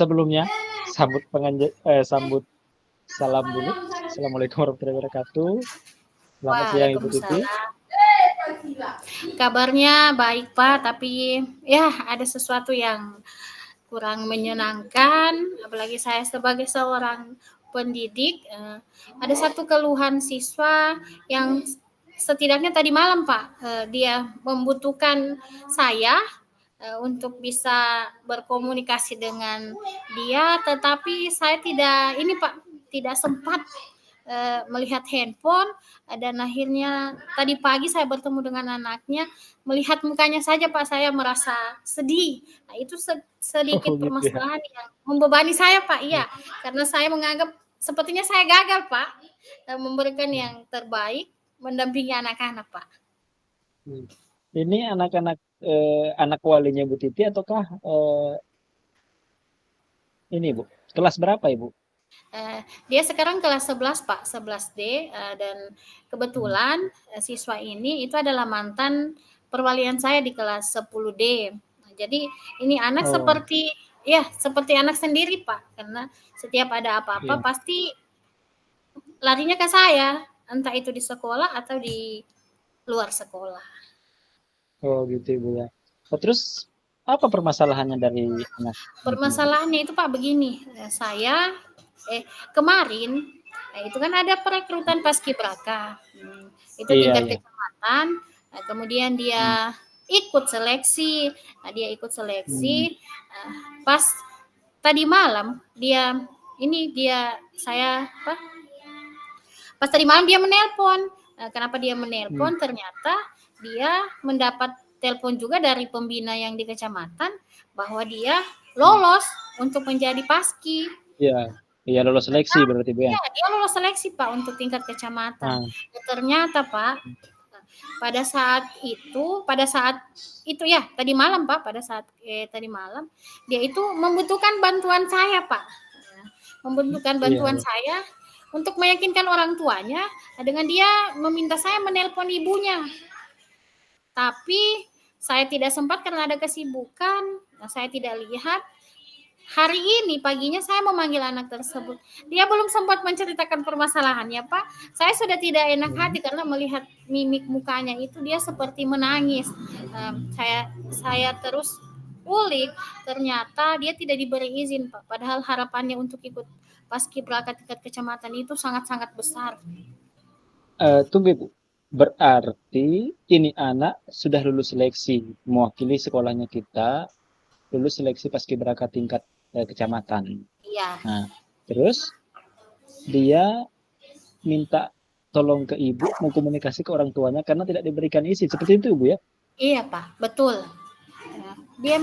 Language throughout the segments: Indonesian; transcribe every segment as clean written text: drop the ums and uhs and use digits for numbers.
sebelumnya sambut salam dulu. Assalamualaikum warahmatullahi wabarakatuh. Selamat siang Ibu Titi. Waalaikumsalam. Kabarnya baik Pak, tapi ya ada sesuatu yang kurang menyenangkan, apalagi saya sebagai seorang pendidik, ada satu keluhan siswa yang setidaknya tadi malam Pak, dia membutuhkan saya untuk bisa berkomunikasi dengan dia, tetapi saya tidak ini Pak, tidak sempat melihat handphone, dan akhirnya tadi pagi saya bertemu dengan anaknya, melihat mukanya saja Pak saya merasa sedih. Nah, itu sedikit Oh gitu ya. permasalahan yang membebani saya Pak, iya. Karena saya menganggap sepertinya saya gagal Pak, memberikan yang terbaik mendampingi anak-anak Pak. Ini anak walinya Bu Titi ataukah ini Bu? Kelas berapa Ibu? Dia sekarang kelas 11 Pak, 11D, dan kebetulan siswa ini itu adalah mantan perwalian saya di kelas 10D. Nah, jadi ini anak Oh seperti anak sendiri Pak, karena setiap ada apa-apa iya. pasti larinya ke saya, entah itu di sekolah atau di luar sekolah. Oh gitu Ibu ya. Oh, terus apa permasalahannya dari anak ini Bu? Permasalahannya itu Pak begini, saya kemarin itu kan ada perekrutan paskibraka, itu Iya tingkat iya. kecamatan, kemudian Hmm. dia ikut seleksi, dia ikut Hmm. seleksi, pas tadi malam saya apa, pas tadi malam dia menelpon. Kenapa dia Hmm. menelpon? Ternyata dia mendapat telepon juga dari pembina yang di kecamatan bahwa dia Hmm. lolos untuk menjadi paski. Iya. Iya lolos seleksi berarti Bu ya. Ya, dia lolos seleksi Pak untuk tingkat kecamatan. Ah. Ternyata Pak, pada saat itu ya tadi malam Pak, tadi malam dia itu membutuhkan bantuan saya Pak, membutuhkan Iya bantuan iya. saya untuk meyakinkan orang tuanya, dengan dia meminta saya menelpon ibunya. Tapi saya tidak sempat karena ada kesibukan, saya tidak lihat. Hari ini paginya saya memanggil anak tersebut. Dia belum sempat menceritakan permasalahannya, Pak. Saya sudah tidak enak Hmm. hati karena melihat mimik mukanya itu dia seperti menangis. Saya terus ulik, ternyata dia tidak diberi izin, Pak. Padahal harapannya untuk ikut paskibraka tingkat kecamatan itu sangat-sangat besar. Tunggu Ibu. Berarti ini anak sudah lulus seleksi mewakili sekolahnya kita, lulus seleksi paskibraka tingkat kecamatan. Iya, Nah, terus dia minta tolong ke ibu mau komunikasi ke orang tuanya karena tidak diberikan izin. Seperti itu Ibu ya? iya, Pak, betul. Dia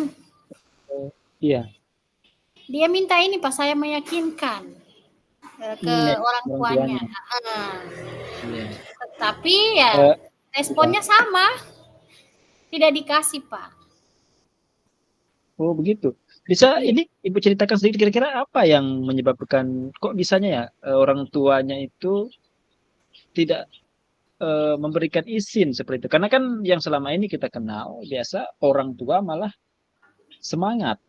Iya. dia minta ini, Pak, saya meyakinkan ke Ya, orang orang tuanya. tuanya. Iya. Tapi ya Eh, iya. responnya sama, tidak dikasih Pak. Oh begitu. Bisa Iya. ini Ibu ceritakan sedikit kira-kira apa yang menyebabkan kok bisanya ya orang tuanya itu tidak memberikan izin seperti itu. Karena kan yang selama ini kita kenal biasa orang tua malah semangat.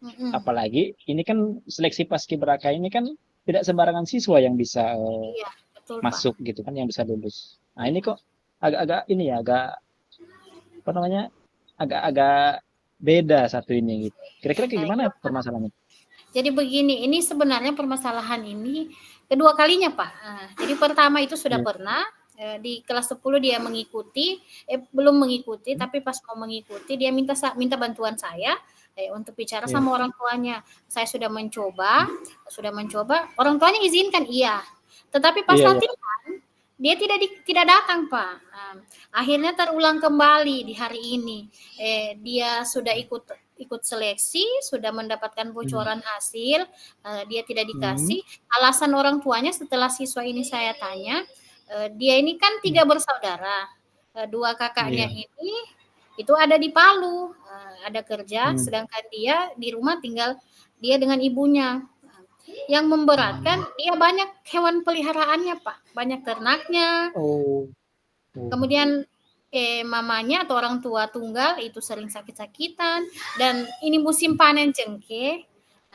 Mm-mm. Apalagi ini kan seleksi paskibraka ini kan tidak sembarangan siswa yang bisa Iya, betul Pak. masuk gitu kan, yang bisa lulus. Nah ini kok agak-agak ini ya, agak apa namanya, agak-agak beda satu ini gitu. Kira-kira kayak gimana Iya, Pak. permasalahannya? Jadi begini, ini sebenarnya permasalahan ini kedua kalinya Pak. Jadi pertama itu sudah Iya. pernah di kelas 10 dia mengikuti, belum mengikuti, tapi pas mau mengikuti dia minta bantuan saya untuk bicara Iya. sama orang tuanya. Saya sudah mencoba, orang tuanya izinkan iya. Tetapi pas Iya, iya. latihan dia tidak datang Pak. Akhirnya terulang kembali di hari ini. Dia sudah ikut seleksi, sudah mendapatkan Hmm. bocoran hasil, dia tidak Hmm. dikasih. Alasan orang tuanya setelah siswa ini saya tanya, dia ini kan Hmm. 3 bersaudara, 2 kakaknya Iya. ini itu ada di Palu, ada kerja, Hmm. sedangkan dia di rumah tinggal dia dengan ibunya. Yang memberatkan dia banyak hewan peliharaannya Pak, banyak ternaknya, Oh. Oh. kemudian mamanya atau orang tua tunggal itu sering sakit-sakitan, dan ini musim panen cengkeh.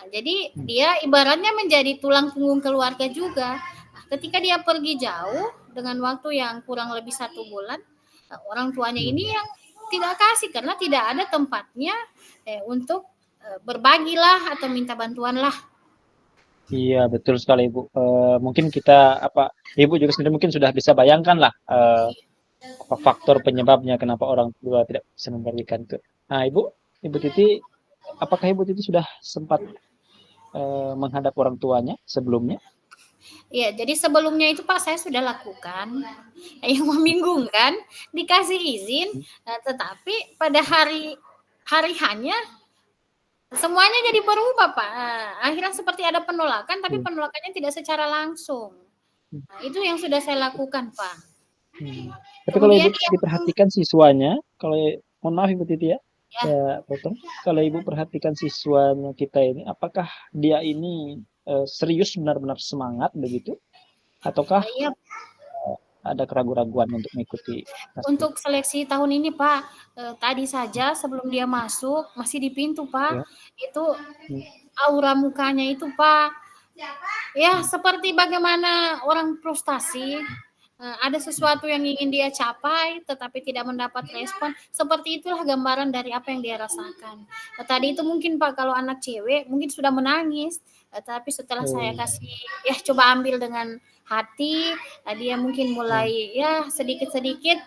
Nah, jadi dia ibaratnya menjadi tulang punggung keluarga juga. Nah, ketika dia pergi jauh dengan waktu yang kurang lebih 1 bulan, orang tuanya ini yang tidak kasih karena tidak ada tempatnya untuk berbagilah atau minta bantuan lah. Iya, betul sekali Ibu. Mungkin kita Ibu juga sendiri mungkin sudah bisa bayangkan lah apa faktor penyebabnya kenapa orang tua tidak bisa memberikan itu. Nah, Ibu Titi, apakah Ibu Titi sudah sempat menghadap orang tuanya sebelumnya? Iya, jadi sebelumnya itu Pak saya sudah lakukan yang membingungkan dikasih izin, tetapi pada hari hanya semuanya jadi berubah Pak. Akhirnya seperti ada penolakan, tapi Hmm. penolakannya tidak secara langsung. Nah, itu yang sudah saya lakukan Pak. Tapi kalau Ibu Kemudian diperhatikan siswanya, kalau mohon maaf Ibu Titi ya, ya, saya potong. Kalau Ibu perhatikan siswanya kita ini, apakah dia ini serius benar-benar semangat begitu, ataukah ya ada keraguan-raguan untuk mengikuti tes itu? untuk seleksi tahun ini Pak, tadi saja sebelum dia masuk masih di pintu Pak, Ya. itu Hmm. aura mukanya itu Pak, ya seperti bagaimana orang frustasi, ada sesuatu yang ingin dia capai tetapi tidak mendapat respon, seperti itulah gambaran dari apa yang dia rasakan. Tadi itu mungkin Pak kalau anak cewek mungkin sudah menangis, tapi setelah saya Oh. kasih ya coba ambil dengan hati, dia mungkin Hmm. mulai ya sedikit-sedikit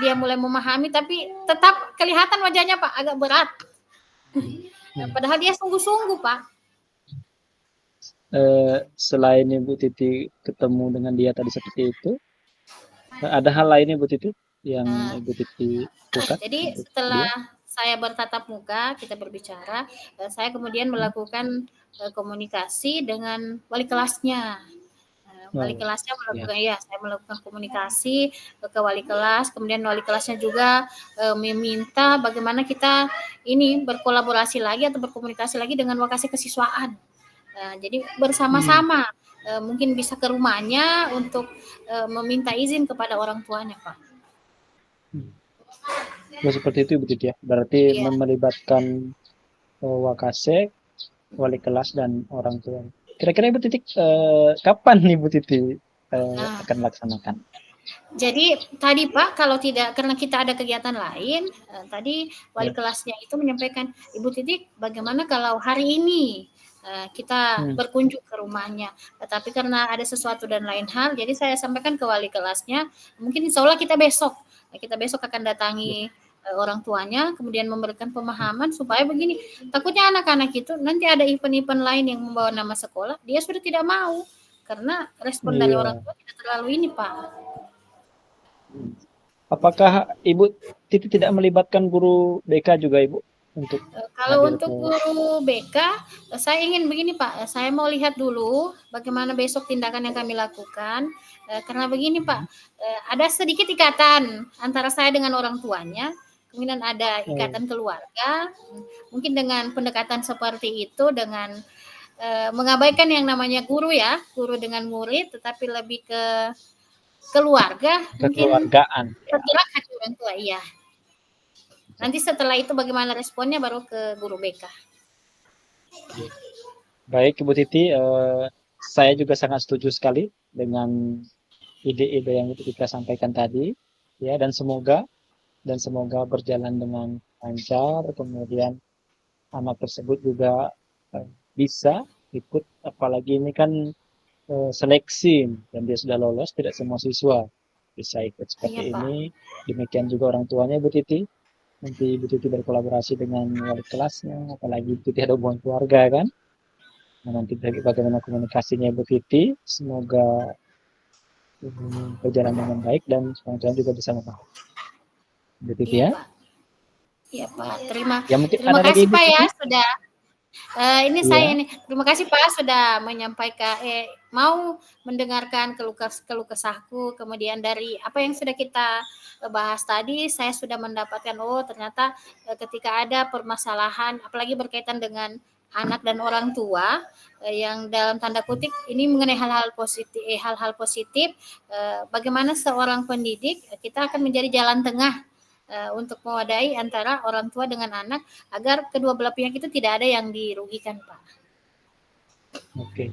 dia mulai memahami tapi tetap kelihatan wajahnya Pak agak berat. Hmm. Padahal dia sungguh-sungguh Pak. Selain Ibu Titi ketemu dengan dia tadi seperti itu, ada hal lainnya Ibu Titi yang Nah, Ibu Titi lakukan jadi untuk setelah dia? saya bertatap muka, kita berbicara, saya kemudian Hmm. melakukan komunikasi dengan wali kelasnya. Wali Oh, kelasnya ya. melakukan ya, saya melakukan komunikasi ke wali kelas, kemudian wali kelasnya juga meminta bagaimana kita ini berkolaborasi lagi atau berkomunikasi lagi dengan lokasi kesiswaan. Jadi Hmm. bersama-sama mungkin bisa ke rumahnya untuk meminta izin kepada orang tuanya, Pak. Hmm. Oh, seperti itu Ibu Titi ya. Berarti Iya. melibatkan Wakasek, wali kelas dan orang tua. Kira-kira Ibu Titi kapan Ibu Titi Nah, akan laksanakan? jadi tadi Pak, kalau tidak karena kita ada kegiatan lain, tadi wali Ya. kelasnya itu menyampaikan, Ibu Titik, bagaimana kalau hari ini kita Hmm. berkunjung ke rumahnya. Tapi karena ada sesuatu dan lain hal, jadi saya sampaikan ke wali kelasnya, mungkin insya Allah kita besok akan datangi orang tuanya, kemudian memberikan pemahaman supaya begini. Takutnya anak-anak itu nanti ada event-event lain yang membawa nama sekolah, dia sudah tidak mau karena respon dari orang Iya. tua tidak terlalu ini Pak. Apakah Ibu Titi tidak melibatkan guru BK juga Ibu untuk Kalau hadir untuk ke? guru BK, saya ingin begini Pak, saya mau lihat dulu bagaimana besok tindakan yang kami lakukan. Karena begini Pak, ada sedikit ikatan antara saya dengan orang tuanya, kemudian ada Oh, ikatan keluarga. Mungkin dengan pendekatan seperti itu, dengan mengabaikan yang namanya guru ya, guru dengan murid, tetapi lebih ke keluarga, mungkin kekeluargaan ya. tergerak hati orang tua, iya. Nanti setelah itu bagaimana responnya baru ke guru BK. Baik Ibu Titi, saya juga sangat setuju sekali dengan ide-ide yang Ibu Titi sampaikan tadi, ya dan semoga berjalan dengan lancar. Kemudian anak tersebut juga bisa ikut, apalagi ini kan seleksi dan dia sudah lolos, tidak semua siswa bisa ikut Iya seperti Pak. ini. Demikian juga orang tuanya Ibu Titi. Nanti Ibu Titi berkolaborasi dengan wali kelasnya, apalagi Ibu Titi ada hubungan keluarga kan. Nah, nanti bagaimana komunikasinya Ibu Titi, semoga berjalan dengan baik dan teman-teman juga bisa memahami. Ibu Titi Iya ya. Pak. Iya Pak. Terima Ya mungkin terima ada lagi kasih Ibu Pak ya Titi? sudah ini saya Iya. ini. Terima kasih Pak sudah menyampaikan mau mendengarkan keluh kesahku, kemudian dari apa yang sudah kita bahas tadi saya sudah mendapatkan oh ternyata ketika ada permasalahan apalagi berkaitan dengan anak dan orang tua yang dalam tanda kutip ini mengenai hal-hal positif bagaimana seorang pendidik kita akan menjadi jalan tengah untuk mewadai antara orang tua dengan anak agar kedua belah pihak itu tidak ada yang dirugikan Pak. Oke,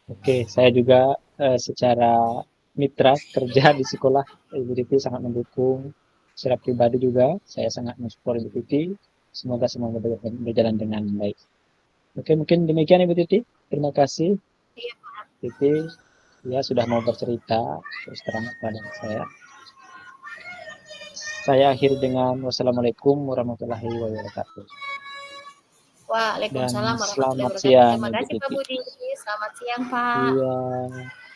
oke. Saya juga secara mitra kerja di sekolah, Ibu Titi sangat mendukung. Secara pribadi juga, saya sangat mensupport Ibu Titi. Semoga semuanya berjalan dengan baik. Oke, mungkin demikian Ibu Titi. Terima kasih, Iya, Titi. Ya, sudah mau bercerita terus terang kepada saya. Saya akhiri dengan wassalamualaikum warahmatullahi wabarakatuh. Dan Waalaikumsalam warahmatullahi selamat wabarakatuh. siang Terima Ibu kasih Pak Titi. Budi. Selamat siang Pak. Iya.